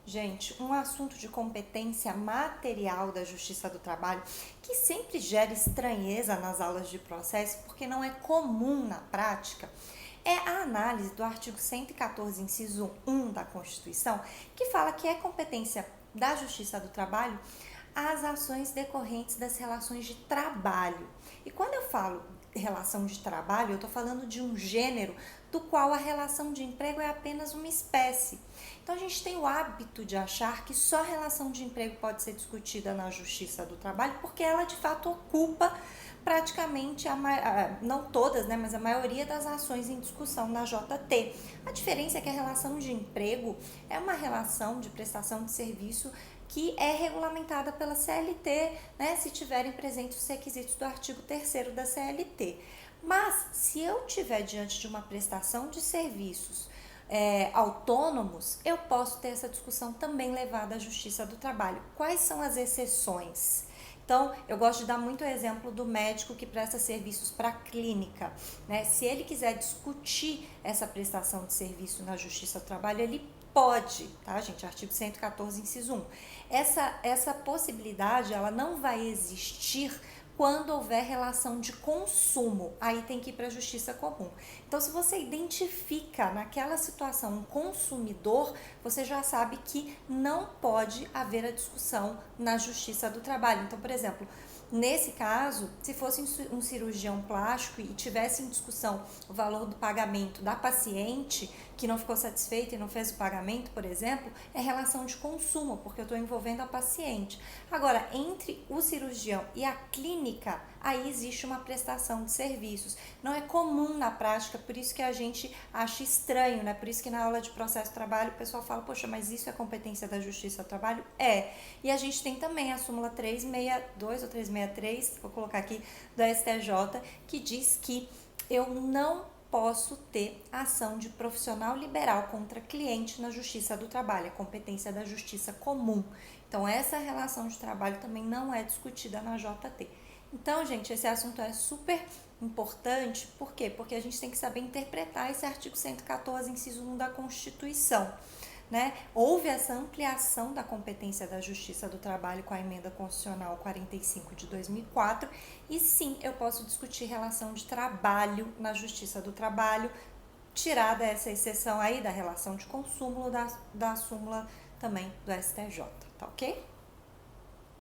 Gente, um assunto de competência material da Justiça do Trabalho que sempre gera estranheza nas aulas de processo, porque não é comum na prática, é a análise do artigo 114, inciso 1 da Constituição, que fala que é competência da Justiça do Trabalho as ações decorrentes das relações de trabalho. E quando eu falo relação de trabalho, eu estou falando de um gênero do qual a relação de emprego é apenas uma espécie. Então a gente tem o hábito de achar que só a relação de emprego pode ser discutida na Justiça do Trabalho, porque ela de fato ocupa praticamente, não todas, né, mas a maioria das ações em discussão na JT. A diferença é que a relação de emprego é uma relação de prestação de serviço que é regulamentada pela CLT, né, se tiverem presentes os requisitos do artigo 3º da CLT. Mas, se eu tiver diante de uma prestação de serviços autônomos, eu posso ter essa discussão também levada à Justiça do Trabalho. Quais são as exceções? Então, eu gosto de dar muito o exemplo do médico que presta serviços para a clínica, né? Se ele quiser discutir essa prestação de serviço na Justiça do Trabalho, ele pode, tá, gente? Artigo 114, inciso 1. Essa possibilidade, ela não vai existir quando houver relação de consumo, aí tem que ir para a justiça comum. Então, se você identifica naquela situação um consumidor, você já sabe que não pode haver a discussão na justiça do trabalho. Então, por exemplo, nesse caso, se fosse um cirurgião plástico e tivesse em discussão o valor do pagamento da paciente que não ficou satisfeita e não fez o pagamento, por exemplo, é relação de consumo, porque eu estou envolvendo a paciente. Agora, entre o cirurgião e a clínica, aí existe uma prestação de serviços. Não é comum na prática, por isso que a gente acha estranho, né? Por isso que na aula de processo de trabalho o pessoal fala, poxa, mas isso é competência da Justiça do Trabalho? É. E a gente tem também a súmula 362 ou 363, vou colocar aqui, do STJ, que diz que eu não posso ter ação de profissional liberal contra cliente na Justiça do Trabalho, é competência da Justiça Comum. Então, essa relação de trabalho também não é discutida na JT. Então, gente, esse assunto é super importante, por quê? Porque a gente tem que saber interpretar esse artigo 114, inciso 1 da Constituição. Né? Houve essa ampliação da competência da Justiça do Trabalho com a emenda constitucional 45 de 2004 e sim, eu posso discutir relação de trabalho na Justiça do Trabalho, tirada essa exceção aí da relação de consumo da súmula também do STJ, tá ok?